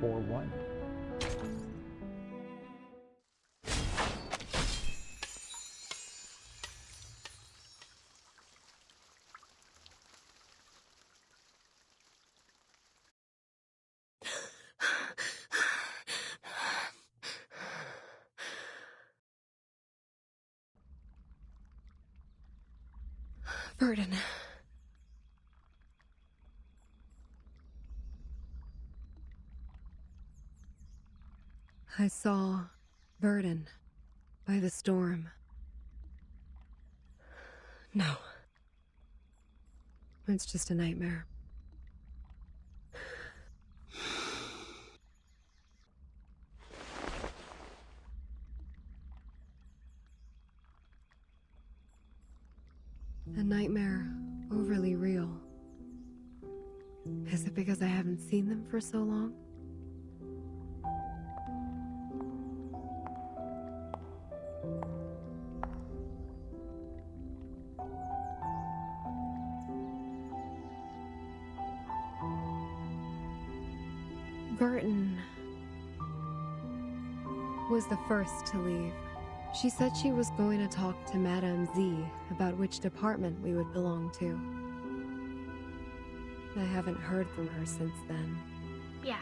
4-1. Burden. I saw Burden by the storm. No. It's just a nightmare. A nightmare overly real. Is it because I haven't seen them for so long? Burton was the first to leave. She said she was going to talk to Madame Z about which department we would belong to. I haven't heard from her since then. Yes.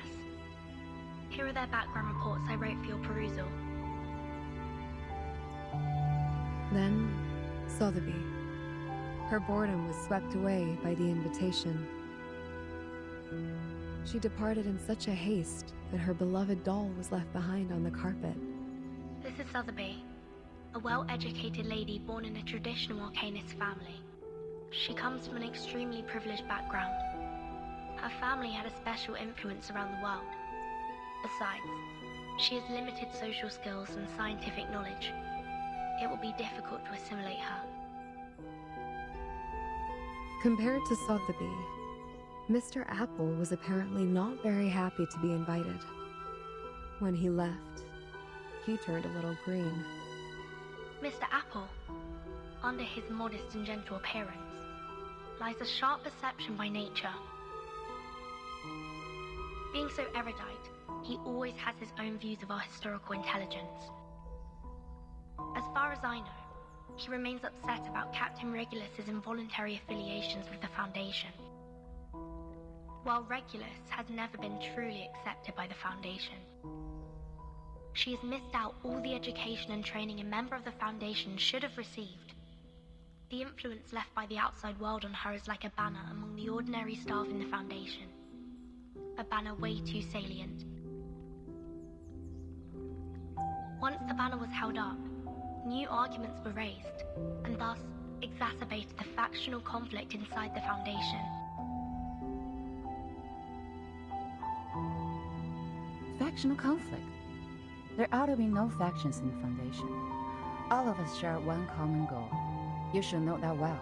Here are their background reports I wrote for your perusal. Then, Sotheby. Her boredom was swept away by the invitation. She departed in such a haste that her beloved doll was left behind on the carpet. This is Sotheby, a well-educated lady born in a traditional Arcanist family. She comes from an extremely privileged background. Her family had a special influence around the world. Besides, she has limited social skills and scientific knowledge. It will be difficult to assimilate her. Compared to Sotheby, Mr. Apple was apparently not very happy to be invited. When he left, he turned a little green. Mr. Apple, under his modest and gentle appearance, lies a sharp perception by nature. Being so erudite, he always has his own views of our historical intelligence. As far as I know, he remains upset about Captain Regulus's involuntary affiliations with the Foundation. While Regulus has never been truly accepted by the Foundation, she has missed out all the education and training a member of the Foundation should have received. The influence left by the outside world on her is like a banner among the ordinary staff in the Foundation. A banner way too salient. Once the banner was held up, new arguments were raised, and thus exacerbated the factional conflict inside the Foundation. Factional conflict? There ought to be no factions in the Foundation. All of us share one common goal. You should know that well.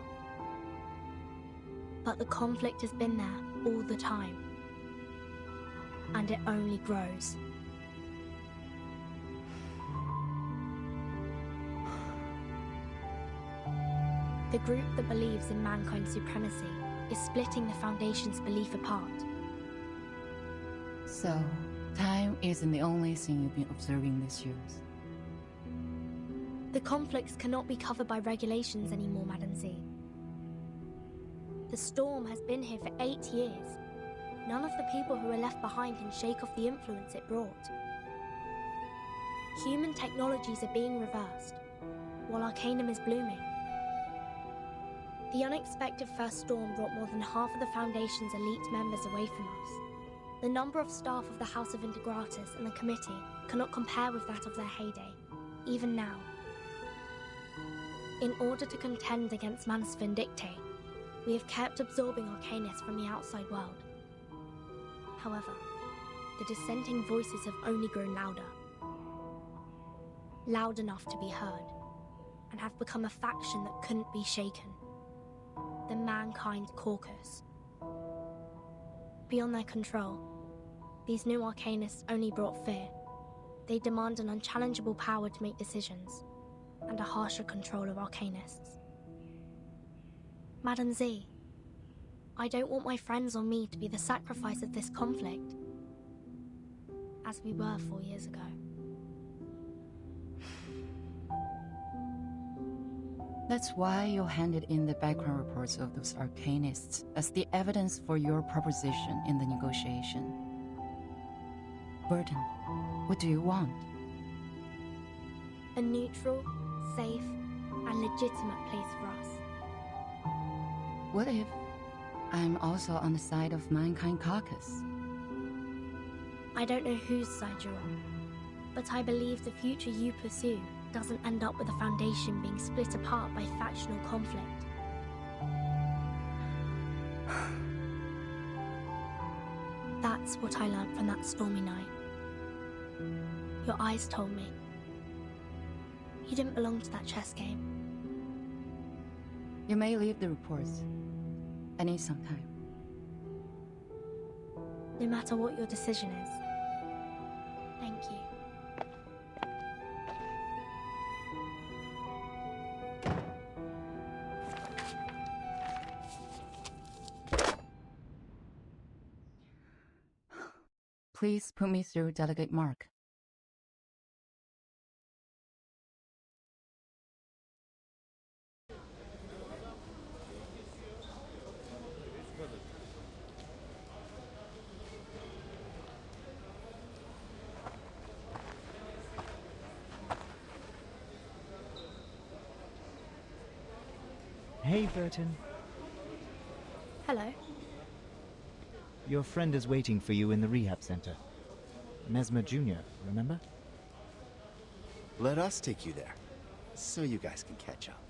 But the conflict has been there all the time. And it only grows. The group that believes in mankind's supremacy is splitting the Foundation's belief apart. So, time isn't the only thing you've been observing these years. The conflicts cannot be covered by regulations anymore, Madame Z. The storm has been here for 8 years. None of the people who are left behind can shake off the influence it brought. Human technologies are being reversed, while Arcanum is blooming. The unexpected first storm brought more than half of the Foundation's elite members away from us. The number of staff of the House of Integratus and the Committee cannot compare with that of their heyday, even now. In order to contend against Manus Vindictae, we have kept absorbing Arcanists from the outside world. However, the dissenting voices have only grown louder. Loud enough to be heard, and have become a faction that couldn't be shaken. The Mankind Caucus. Beyond their control, these new Arcanists only brought fear. They demand an unchallengeable power to make decisions, and a harsher control of Arcanists. Madame Z, I don't want my friends or me to be the sacrifice of this conflict. as we were 4 years ago. That's why you handed in the background reports of those arcanists as the evidence for your proposition in the negotiation. Burton, what do you want? A neutral, safe, and legitimate place for us. What if I'm also on the side of Mankind Caucus? I don't know whose side you're on, but I believe the future you pursue doesn't end up with the Foundation being split apart by factional conflict. That's what I learned from that stormy night. Your eyes told me. You didn't belong to that chess game. You may leave the reports. I need some time. No matter what your decision is. Thank you. Please put me through Delegate Mark. Hey, Burton. Hello. Your friend is waiting for you in the rehab center. Mesmer Jr., remember? Let us take you there, so you guys can catch up.